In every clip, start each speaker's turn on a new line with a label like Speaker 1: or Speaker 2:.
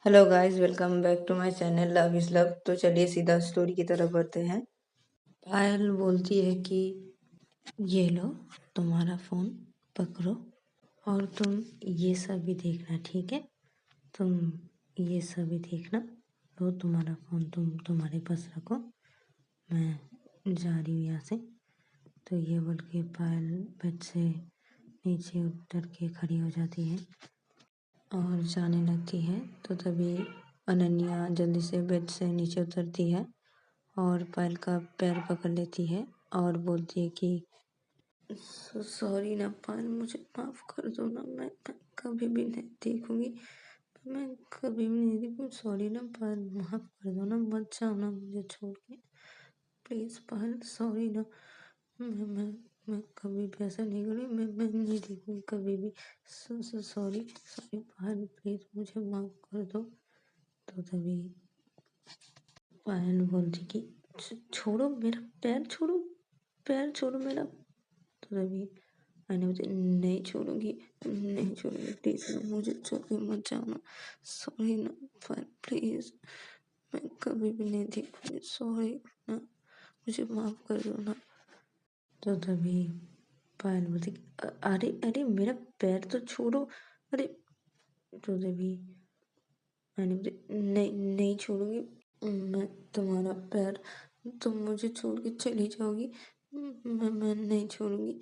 Speaker 1: Hello guys, welcome back to my channel love is love. तो चलिए सीधा story की तरफ बढ़ते हैं। पायल बोलती है कि ये लो तुम्हारा फ़ोन पकड़ो और तुम ये सब भी देखना, ठीक है। तुम ये सब भी देखना, लो तुम्हारा फ़ोन तुम तुम्हारे पास रखो, मैं जा रही हूँ यहाँ से। तो ये बोल के पायल बेड से नीचे उतर के खड़ी हो जाती है और जाने लगती है। तो तभी अनन्या जल्दी से बेड से नीचे उतरती है और पायल का पैर पकड़ लेती है और बोलती है कि सॉरी ना पायल, मुझे माफ़ कर दो ना, मैं कभी भी नहीं देखूंगी, मैं कभी भी नहीं देखूंगी। सॉरी ना पायल, माफ़ कर दो ना, मत जाओ ना मुझे छोड़ के, प्लीज़ पायल, सॉरी ना। मैं मैं कभी भी ऐसा नहीं करूँगी, मैं नहीं देखूँगी कभी भी। सॉरी सॉरी पायल, प्लीज़ मुझे माफ़ कर दो। तो तभी पायल बोलती कि छोड़ो मेरा पैर, छोड़ो पैर, छोड़ो मेरा। तो तभी मैंने बोलती नहीं छोड़ूंगी, नहीं छोड़ूंगी, प्लीज़ ना मुझे छोड़ के मत जाओ ना, सॉरी ना पायल, प्लीज़ मैं कभी भी नहीं देखूँगी, सॉरी ना, मुझे माफ़ कर दो ना। तो तभी पायल बोलती अरे अरे मेरा पैर तो छोड़ो, अरे। तो तभी मैंने बोली नहीं नहीं छोड़ूंगी मैं तुम्हारा पैर, तुम मुझे छोड़ के चली जाओगी, मैं नहीं छोड़ूंगी।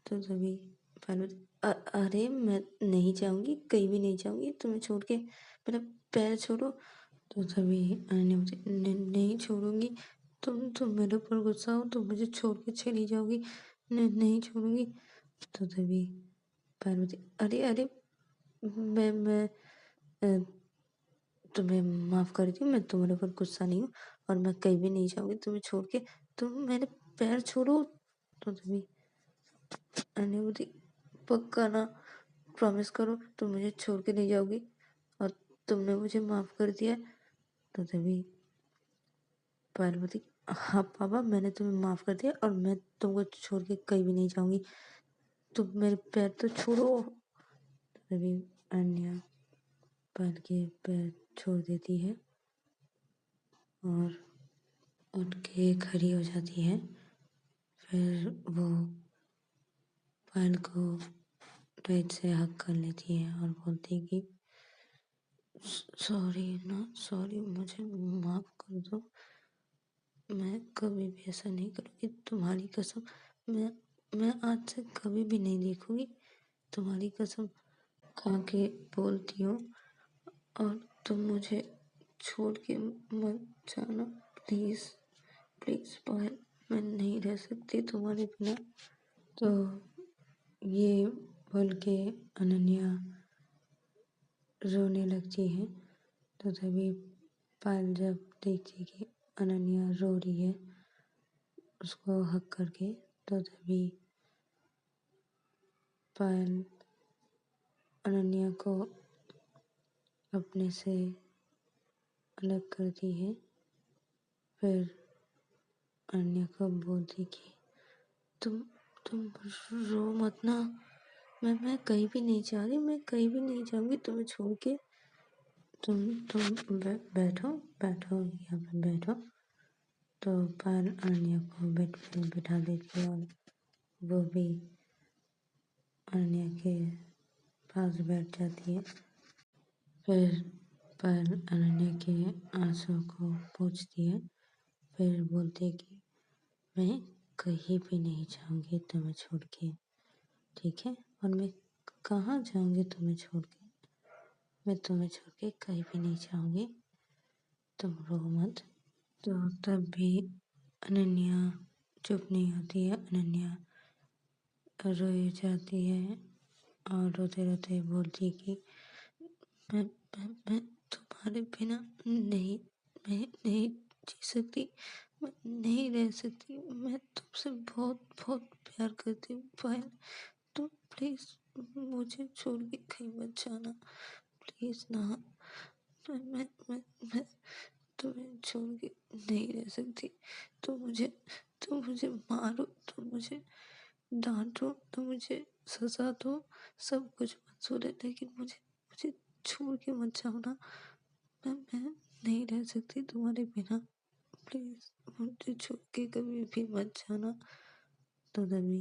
Speaker 1: तो तभी पायल बोलती अरे मैं नहीं जाऊंगी, कहीं भी नहीं जाऊंगी तुम्हें छोड़ के, मेरा पैर छोड़ो। तो तभी मैंने बोली नहीं छोड़ूंगी, तुम मेरे ऊपर गुस्सा हो, तुम मुझे छोड़ के चली जाओगी, नहीं छोड़ूंगी। तो तभी पार्वती अरे अरे मैं तुम्हें माफ़ करती हूँ, मैं तुम्हारे ऊपर गुस्सा नहीं हूँ और मैं कहीं भी नहीं जाऊँगी तुम्हें छोड़ के, तुम मेरे पैर छोड़ो। तो तभी मैंने बोली पक्का ना, प्रॉमिस करो तुम मुझे छोड़ के नहीं जाओगी और तुमने मुझे माफ़ कर दिया। तो तभी पार्वती हाँ पापा, मैंने तुम्हें माफ़ कर दिया और मैं तुमको छोड़ के कहीं भी नहीं जाऊँगी, तुम मेरे पैर तो छोड़ो। तभी अन्या पायल के पैर छोड़ देती है और उठ के खड़ी हो जाती है। फिर वो पायल को टाइट से हग कर लेती है और बोलती है कि सॉरी ना, सॉरी, मुझे माफ़ कर दो, मैं कभी भी ऐसा नहीं करूँगी, तुम्हारी कसम, मैं आज से कभी भी नहीं देखूँगी, तुम्हारी कसम खा के बोलती हूँ। और तुम मुझे छोड़ के मत जाना, प्लीज़ प्लीज़ पायल, मैं नहीं रह सकती तुम्हारे बिना। तो ये बोल के अनन्या रोने लगती है। तो तभी पायल जब देखती कि अनन्या रो रही है उसको हक करके, तो तभी पायल अनन्या को अपने से अलग करती है। फिर अनन्या को बोलती कि तुम तुम रो मत ना, मैं कहीं भी नहीं जा रही, मैं कहीं भी नहीं जाऊंगी तुम्हें छोड़ के, तुम बैठो बैठो यहाँ पे बैठो। तो पायल अनन्या को बेड पे बिठा देती है और वो भी अनन्या के पास बैठ जाती है। फिर पायल अनन्या के आंसू को पोंछती है, फिर बोलती है कि मैं कहीं भी नहीं जाऊंगी तुम्हें छोड़ के, ठीक है, और मैं कहाँ जाऊंगी तुम्हें छोड़ के, मैं तुम्हें छोड़ के कहीं भी नहीं जाऊंगी, तुम रो मत। तो तब भी अनन्या चुप नहीं होती है, अनन्या रोई जाती है और रोते रोते बोलती है कि मैं तुम्हारे बिना नहीं, मैं नहीं जी सकती, मैं नहीं रह सकती, मैं तुमसे बहुत बहुत प्यार करती हूँ पायल, तो प्लीज़ मुझे छोड़ के कहीं मत जाना, प्लीज़ ना, मैं तुम्हें छोड़ के नहीं रह सकती। तुम मुझे मारो, तुम मुझे डांटो, तुम मुझे सजा दो, सब कुछ मंजूर है, लेकिन मुझे मुझे छोड़ के मत जाओ ना, मैं नहीं रह सकती तुम्हारे बिना, प्लीज मुझे छोड़ के कभी भी मत जाना। तो तभी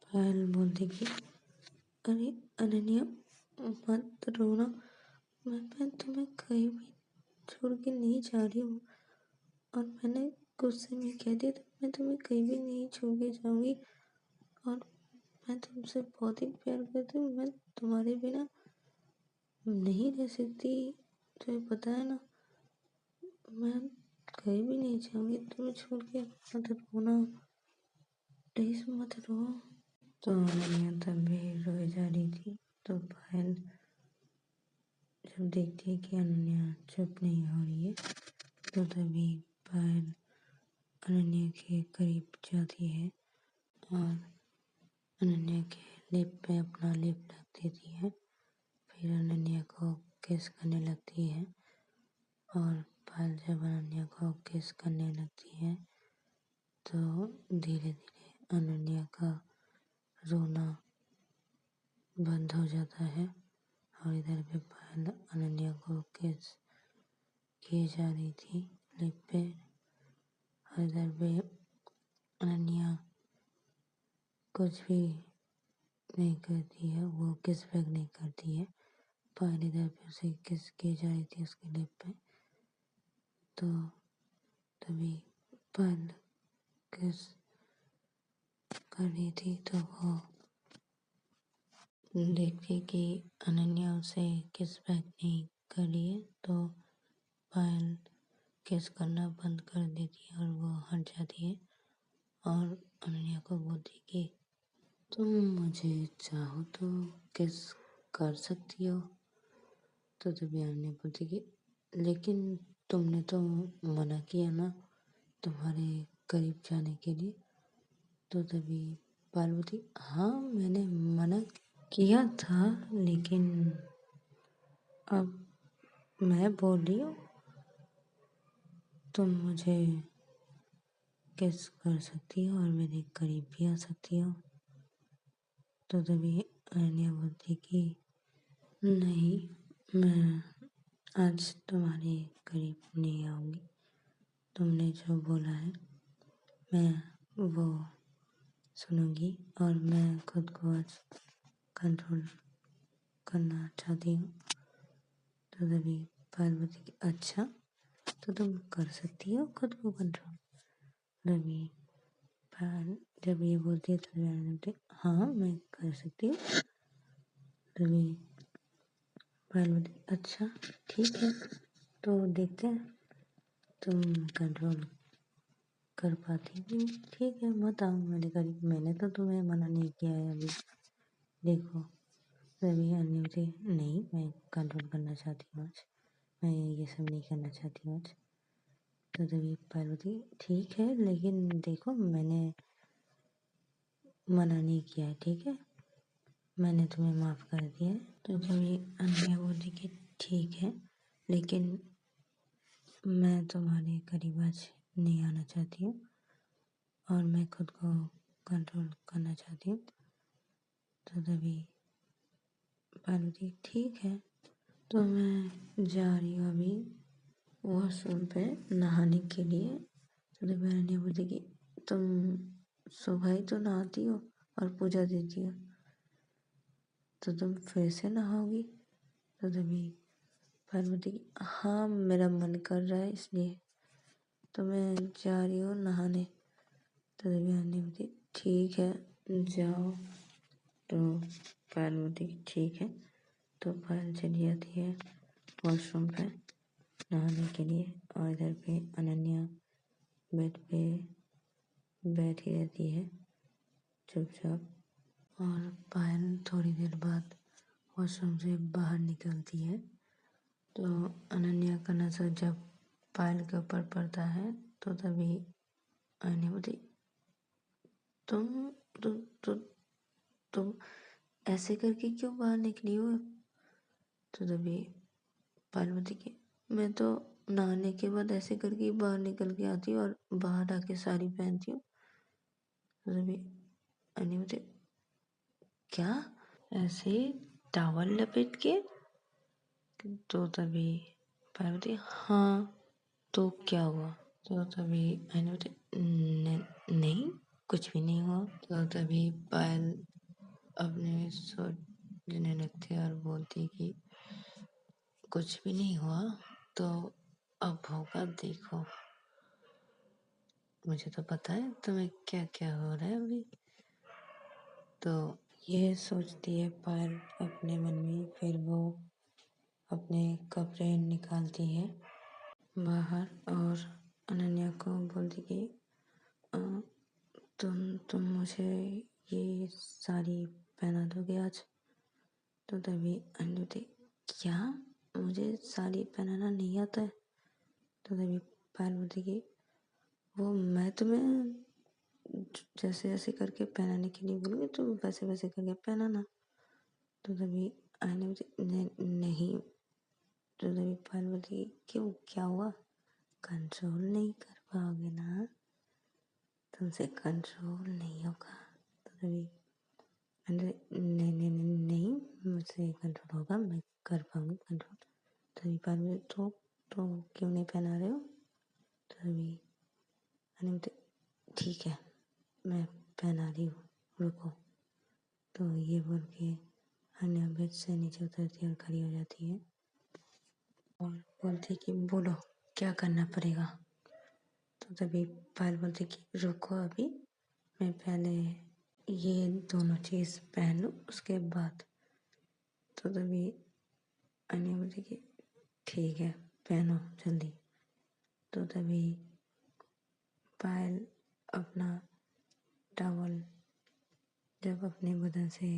Speaker 1: पायल बोलती कि अरे अनन्या, मत रोना, मैं तुम्हें कहीं भी छोड़ के नहीं जा रही हूँ, और मैंने गुस्से में कह दिया था मैं तुम्हें कहीं भी नहीं छोड़ के जाऊंगी, और मैं तुमसे बहुत ही प्यार करती हूँ, मैं तुम्हारे बिना नहीं रह सकती, तुम्हें पता है ना, मैं कहीं भी नहीं जाऊंगी तुम्हें छोड़ के, मत रोना, प्लीज मत रो। तो अनन्या तब भी रोए जा रही थी। तो पायल जब देखती है कि अनन्या चुप नहीं हो रही है, तो तभी पायल अनन्या के करीब जाती है और अनन्या के लिप पे अपना लिप रख देती है। फिर अनन्या को किस करने लगती है, और पायल जब अनन्या को किस करने लगती है तो धीरे धीरे अनन्या का रोना बंद हो जाता है, और इधर पे पायल अनन्या को किस किए जा रही थी लिप पे, और इधर पे अनन्या कुछ भी नहीं करती है, वो किस बैक नहीं करती है। पायल इधर पे उसे किस की जा रही थी उसके लिप पे। तो तभी पायल किस कर रही थी, तो वो देखती कि अनन्या उसे किस बैक नहीं कर रही है, तो पायल किस करना बंद कर देती है और वो हट जाती है, और अनन्या को बोलती कि तुम मुझे चाहो तो किस कर सकती हो। तो तभी अनन्या बोलती कि लेकिन तुमने तो मना किया ना तुम्हारे करीब जाने के लिए। तो तभी पार्वती, हाँ मैंने मना किया था, लेकिन अब मैं बोल रही हूँ तुम मुझे किस कर सकती हो और मेरे करीब भी आ सकती हो। तो तभी अनन्या बोलती कि नहीं, मैं आज तुम्हारे करीब नहीं आऊँगी, तुमने जो बोला है मैं वो सुनूंगी, और मैं खुद को आज कंट्रोल करना चाहती हूँ। तो तभी पार्वती की अच्छा, तो तुम कर सकती हो खुद को कंट्रोल। तभी जब ये बोलती है तो बोलती हाँ मैं कर सकती हूँ। तभी पार्वती, अच्छा ठीक है, तो देखते हैं तुम कंट्रोल कर पाती हो, ठीक है मत आओ मेरे करीब, मैंने तो तुम्हें मना नहीं किया है अभी, देखो। तभी अन्य बोलती नहीं, मैं कंट्रोल करना चाहती हूँ आज, मैं ये सब नहीं करना चाहती हूँ आज। तो तभी पार्वती, ठीक है लेकिन देखो मैंने मना नहीं किया है, ठीक है, मैंने तुम्हें माफ़ कर दिया है। तो जब ये अनन्या बोली कि ठीक है, लेकिन मैं तुम्हारे करीब आज नहीं आना चाहती हूँ, और मैं खुद को कंट्रोल करना चाहती हूँ। तो तभी पार्वती, ठीक है, तो मैं जा रही हूँ अभी वॉशरूम पे नहाने के लिए। तो तभी अनन्या बोलती कि तुम सुबह ही तो नहाती हो और पूजा देती हो, तो तुम फिर से नहाओगी। तो तभी पार्वती की, हाँ मेरा मन कर रहा है इसलिए तो मैं जा रही हूँ नहाने। तो तभी अनन्या बोलती ठीक है जाओ। तो पार्वती ठीक है, तो पायल चली जाती है वॉशरूम पे नहाने के लिए, और इधर पे अनन्या बेड पे बैठी रहती है चुपचाप। और पायल थोड़ी देर बाद वॉशरूम से बाहर निकलती है। तो अनन्या का नज़र जब पायल के ऊपर पड़ता है, तो तभी अनन्या बोलती, तुम तुम तुम तुम ऐसे करके क्यों बाहर निकली हो। तो तभी पार्वती की, मैं तो नहाने के बाद ऐसे करके बाहर निकल के आती हूँ और बाहर आके साड़ी पहनती हूँ। तो तभी अनन्या बोलती, क्या ऐसे टॉवल लपेट के। तो तभी पार्वती हाँ तो क्या हुआ? तो तभी मैंने नहीं कुछ भी नहीं हुआ। तो तभी पायल अपने सोचने लगती और बोलती कि कुछ भी नहीं हुआ तो अब होगा देखो। मुझे तो पता है तुम्हें क्या क्या हो रहा है अभी। तो ये सोचती है पायल अपने मन में। फिर वो अपने कपड़े निकालती है बाहर और अनन्या को बोलती कि "अ, तुम मुझे ये साड़ी पहना दोगे आज?" तो तभी अनुति क्या मुझे साड़ी पहनाना नहीं आता है? तो तभी पार्वती की वो मैं तुम्हें जैसे जैसे करके पहनाने के लिए बोलूँगी तुम वैसे वैसे करके पहनाना। तो तभी अनुति नहीं। तो तभी पार्वती क्यों क्या हुआ? कंट्रोल नहीं कर पाओगे ना? तुमसे कंट्रोल नहीं होगा। तो तभी नहीं मुझसे कंट्रोल होगा, मैं कर पाऊंगी कंट्रोल। तभी पार्वती तो क्यों नहीं पहना रहे हो? तभी अनित ठीक है मैं पहना रही हूँ रुको। तो ये बोल के अन्य बेड से नीचे उतरती है और खड़ी हो जाती है और बोलती कि बोलो क्या करना पड़ेगा। तो तभी पायल बोलती कि रुको अभी मैं पहले ये दोनों चीज़ पहन लूँ उसके बाद। तो तभी अन्य बोलती कि ठीक है पहनो जल्दी। तो तभी पायल अपना टॉवल जब अपने बदन से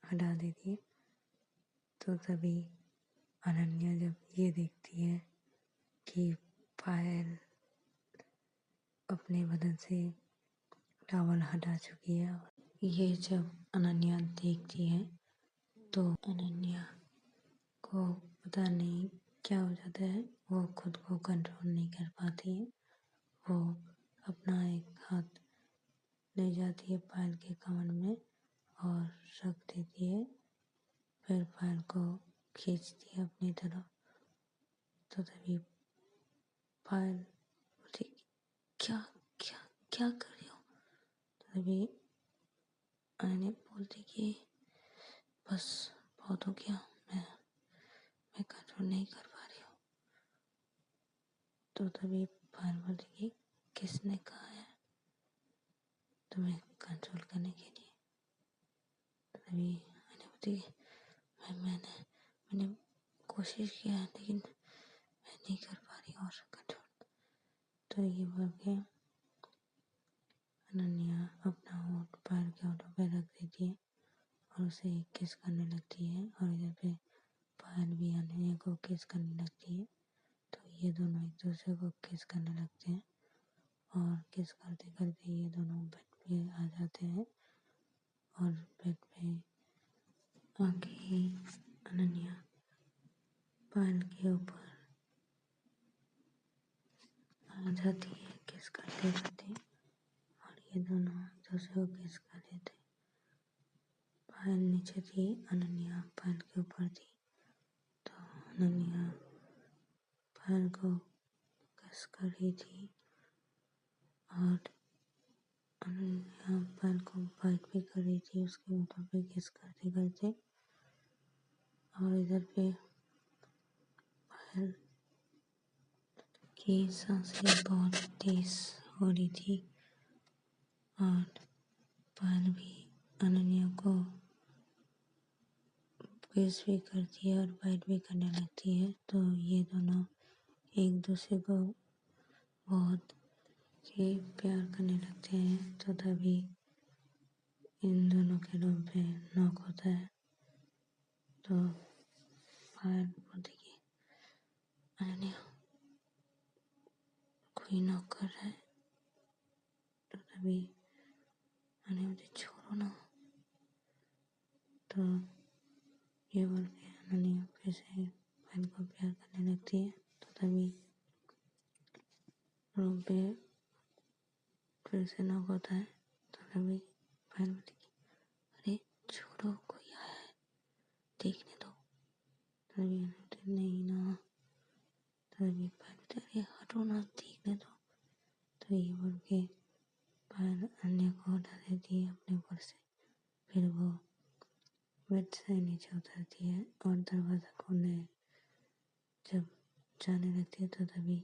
Speaker 1: हटा देती है तो तभी अनन्या जब ये देखती है कि पायल अपने बदन से टॉवल हटा चुकी है। ये जब अनन्या देखती है तो अनन्या को पता नहीं क्या हो जाता है। वो खुद को कंट्रोल नहीं कर पाती है। वो अपना एक हाथ ले जाती है पायल के कमर में और रख देती है। फिर पायल को खींचती है अपनी तरफ। तो तभी पायल बोलती क्या क्या क्या कर रही हो? तो तभी अनन्या बोलती कि बस बहुत हो गया, मैं कंट्रोल नहीं कर पा रही हूँ। तो तभी पायल बोलती कि किसने कहा है तुम्हें कंट्रोल करने के लिए? तो तभी अनन्या बोलती मैंने कोशिश किया है लेकिन मैं नहीं कर पा रही और कंट्रोल। तो ये बोल के अनन्या अपना होठ पायल के होठों पे रख देती है और उसे किस करने लगती है और इधर पे पायल भी अनन्या को किस करने लगती है। तो ये दोनों एक दूसरे को किस करने लगते हैं और किस करते करते ये दोनों बेड पे आ जाते हैं और बेड पे आके ही अनन्या पायल के ऊपर आ जाती है किस करते करते और ये दोनों एक दूसरे को किस कर रहे थे। पायल नीचे थी, अनन्या पायल के ऊपर थी। तो अनन्या पायल को किस कर रही थी और अनन्या पायल को बाइट भी कर रही थी उसके होठों पे किस करते करते। और इधर पे पायल की सांसें बहुत तेज हो रही थी और पायल भी अनन्या को किस भी करती है और बाइट भी करने लगती है। तो ये दोनों एक दूसरे को बहुत ही प्यार करने लगते हैं। तो तभी इन दोनों के रूम पे नॉक होता है। तो पायल बोलती कि अनन्या कोई नॉक कर रहा है। तो तभी अनन्या मुझे छोड़ो ना। तो ये बोल के अनन्या फिर से पायल को प्यार करने लगती है। तो तभी रूम पे फिर से नॉक होता है। तो तभी पायल बोलती कि अरे छोड़ो कोई आया है देखने दो। तभी अनन्या बोलती नहीं ना नीचे उतरती है और दरवाज़ा खोलने जब जाने लगती है तो तभी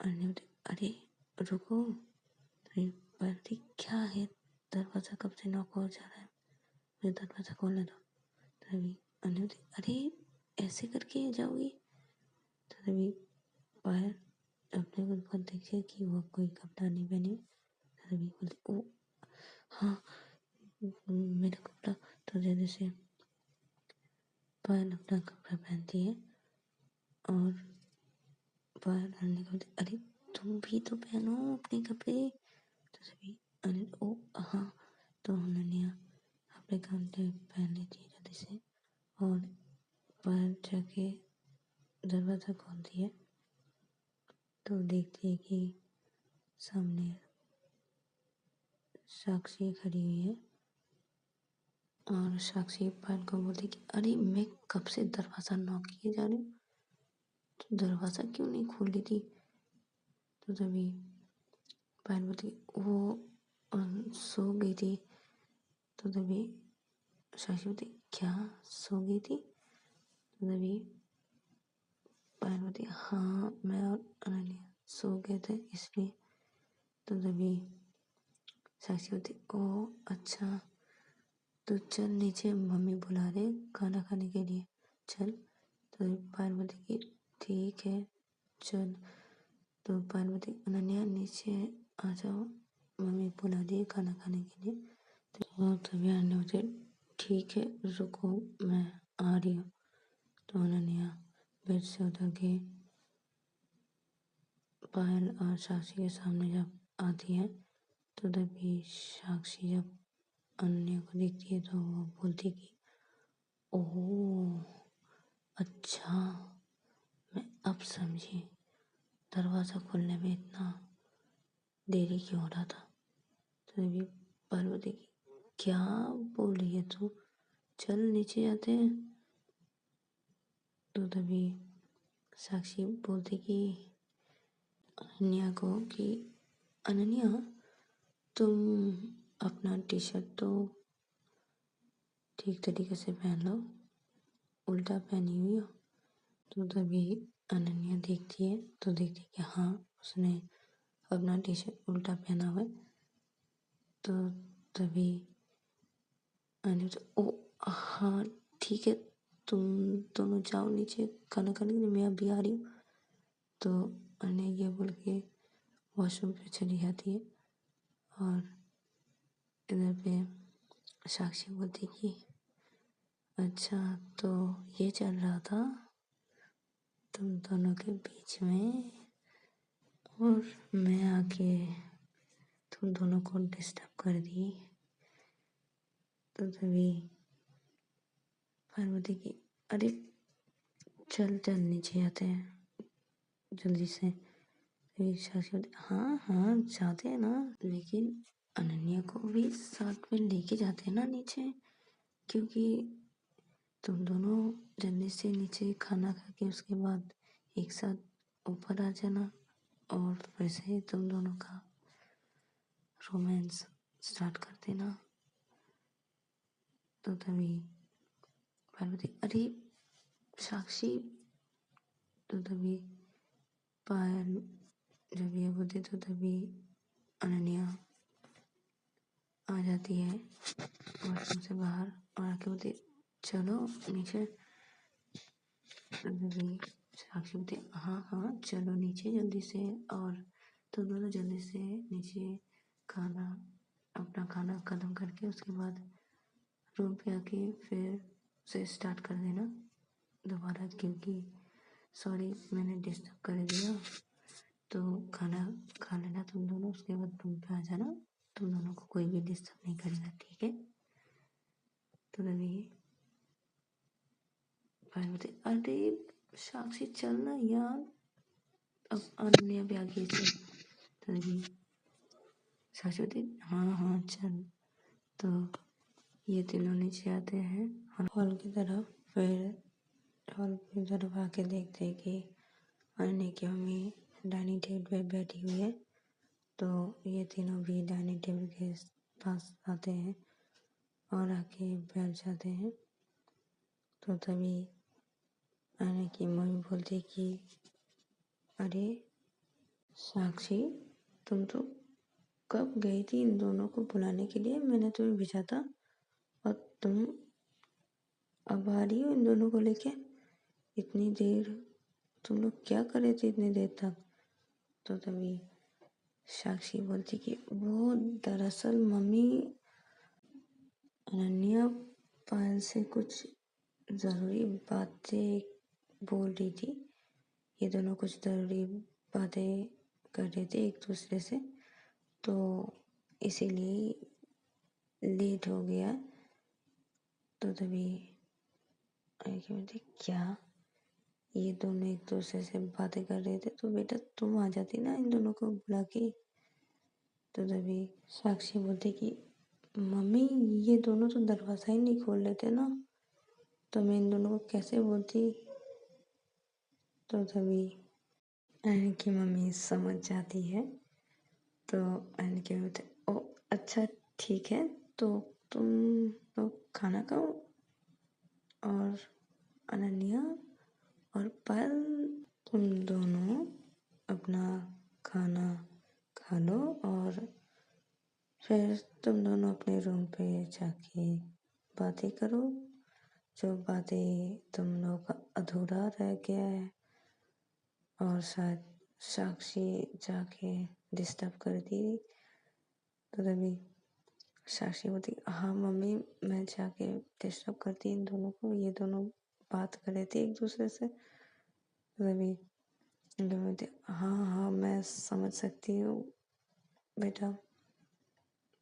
Speaker 1: अनन्या बोलती अरे रुको। तभी बोलती क्या है, दरवाज़ा कब से नॉक हो जा रहा है, मुझे दरवाज़ा खोलने दो। तभी अनन्या बोलती अरे ऐसे करके जाओगी। तो तभी पायल अपने ऊपर देखे कि वो कोई कपड़ा नहीं पहने। तभी बोलती ओ हाँ मेरा कपड़ा। तो जल्दी से पायल अपना कपड़ा पहनती है और पायल अनन्या को बोलती अरे तुम भी तो पहनो अपने कपड़े। तो सभी अनन्या ओ हाँ। तो अनन्या अपने कपड़े पहन लेती है जल्दी से और पायल जाके दरवाज़ा खोलती है तो देखती है कि सामने साक्षी खड़ी हुई है और साक्षी पायल को बोलती कि अरे मैं कब से दरवाज़ा नॉक किए जा रही हूँ, तो दरवाज़ा क्यों नहीं खोल रही थी। तो तभी पायल बोलती वो सो गई थी। तो तभी साक्षी बोलती क्या सो गई थी। तो तभी पायल बोलती हाँ मैं और अनन्या सो गए थे इसलिए। तो तभी साक्षी बोलती ओ अच्छा तो चल नीचे मम्मी बुला रहे खाना खाने के लिए चल। तो पायल बोलती कि ठीक है चल। तो पायल बोलती अनन्या नीचे आ जाओ मम्मी बुला रही है खाना खाने के लिए। तो तभी अनन्या बोलती ठीक है रुको मैं आ रही हूँ। तो अनन्या बेड से उतर के पायल और साक्षी के सामने जब आती है तो तभी साक्षी जब अनन्या को देखती है तो वो बोलती कि ओह अच्छा मैं अब समझी दरवाज़ा खोलने में इतना देरी क्यों हो रहा था। तो तभी पायल बोलती कि क्या बोल रही है तू, चल नीचे जाते हैं। तो तभी साक्षी बोलती कि अनन्या को कि अनन्या तुम अपना टी शर्ट तो ठीक तरीके से पहन लो, उल्टा पहनी हुई हो। तो तभी अनन्या देखती है तो देखती है कि हाँ उसने अपना टी शर्ट उल्टा पहना हुआ है। तो तभी अनन्या तो ओ हाँ ठीक है तुम दोनों जाओ नीचे खाना खाने के लिए, मैं अभी आ रही हूँ। तो अनन्या ये बोल के वॉशरूम पे चली जाती है और इधर पे साक्षी बोलती कि अच्छा तो ये चल रहा था तुम दोनों के बीच में और मैं आके तुम दोनों को डिस्टर्ब कर दी। तो तभी पार्वती की अरे चल चल नीचे जाते हैं जल्दी से। तभी साक्षी बोलती हाँ हाँ जाते हैं ना, लेकिन अनन्या को भी साथ में लेके जाते हैं ना नीचे, क्योंकि तुम दोनों जल्दी से नीचे खाना खा के उसके बाद एक साथ ऊपर आ जाना और फिर से तुम दोनों का रोमांस स्टार्ट कर देना। तो तभी पार्वती अरे साक्षी। तो तभी पायल जब ये बोलती तो तभी अनन्या आ जाती है वॉशरूम से बाहर और आके बोलती चलो नीचे। तो तभी साक्षी बोलती हाँ हाँ चलो नीचे जल्दी से, और तो दोनों जल्दी से नीचे अपना खाना खत्म करके उसके बाद रूम पे आके फिर से स्टार्ट कर देना दोबारा, क्योंकि सॉरी मैंने डिस्टर्ब कर दिया। तो खाना खा लेना तुम दोनों, उसके बाद रूम पे आ जाना, तुम दोनों को कोई भी डिस्टर्ब नहीं करेगा ठीक है। तो तभी भाई बोलते अरे साक्षी चलना यार, अब अनन्या भी आ गई थी। तो तभी साक्षी बोलती हाँ हाँ चल। तो ये तीनों नीचे आते हैं हॉल की तरफ। फिर हॉल की तरफ आके देखते हैं कि अनन्या की मम्मी डाइनिंग टेबल पे बैठी हुई है। तो ये तीनों भी डाइनिंग टेबल के पास आते हैं और आके बैठ जाते हैं। तो तभी अनन्या की मम्मी बोलती कि अरे साक्षी, तुम तो कब गई थी इन दोनों को बुलाने के लिए? मैंने तुम्हें भेजा था और तुम अब आ रही हो इन दोनों को लेके? इतनी देर तुम लोग क्या कर रहे थे इतनी देर तक? तो तभी साक्षी बोलती कि वो दरअसल मम्मी अनन्या पायल से कुछ ज़रूरी बातें बोल रही थी। ये दोनों कुछ ज़रूरी बातें कर रहे थे एक दूसरे से, तो इसीलिए लेट हो गया। तो तभी बोलती क्या ये दोनों एक दूसरे से बातें कर रहे थे, तो बेटा तुम आ जाती ना इन दोनों को बुला के। तो तभी साक्षी बोलती कि मम्मी ये दोनों तो दरवाज़ा ही नहीं खोल लेते ना, तो मैं इन दोनों को कैसे बोलती। तो तभी अन की मम्मी समझ जाती है। तो अन के बोलते ओ अच्छा ठीक है, तो तुम लोग खाना खाओ और अनन्या और पायल तुम दोनों अपना खाना खा लो और फिर तुम दोनों अपने रूम पे जाके बातें करो, जो बातें तुम लोग का अधूरा रह गया है। और शायद साक्षी जाके डिस्टर्ब कर दी। तो तभी साक्षी बोलती हाँ मम्मी, मैं जाके डिस्टर्ब करती इन दोनों को, ये दोनों बात कर रहे थे एक दूसरे से। तो तभी बोलती हाँ हाँ मैं समझ सकती हूँ बेटा।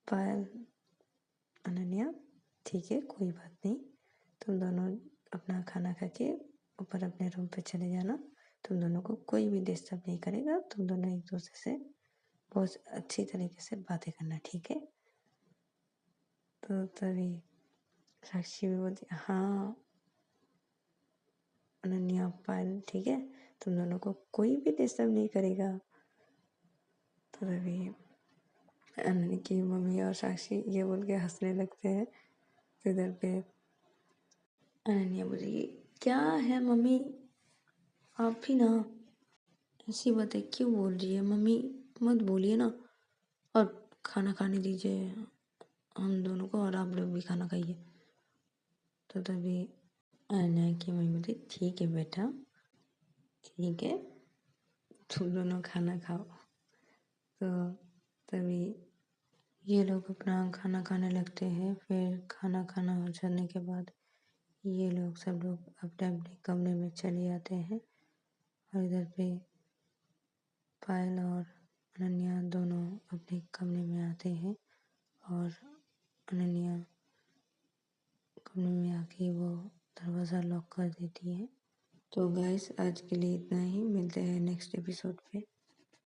Speaker 1: पायल अनन्या ठीक है, कोई बात नहीं, तुम दोनों अपना खाना खा के ऊपर अपने रूम पे चले जाना। तुम दोनों को कोई भी डिस्टर्ब नहीं करेगा, तुम दोनों एक दूसरे से बहुत अच्छी तरीके से बातें करना, ठीक है। तो तभी साक्षी भी बोलती हाँ अनन्या पायल ठीक है, तुम दोनों को कोई भी डिस्टर्ब नहीं करेगा। तो तभी अनन्या की मम्मी और साक्षी ये बोल के हंसने लगते हैं। तो इधर पे अनन्या बोली क्या है मम्मी, आप भी ना ऐसी बातें क्यों बोल रही है मम्मी, मत बोलिए ना, और खाना खाने दीजिए हम दोनों को और आप लोग भी खाना खाइए। तो तभी अनन्या की मम्मी बोली ठीक है बेटा, ठीक है, तुम दोनों खाना खाओ। तो तभी ये लोग अपना खाना खाने लगते हैं। फिर खाना खाना हो जाने के बाद ये लोग सब लोग अपने अपने कमरे में चले जाते हैं। और इधर पे पायल और अनन्या दोनों अपने कमरे में आते हैं और अनन्या कमरे में आके वो दरवाज़ा लॉक कर देती है। तो गाइस आज के लिए इतना ही, मिलते हैं नेक्स्ट एपिसोड पे।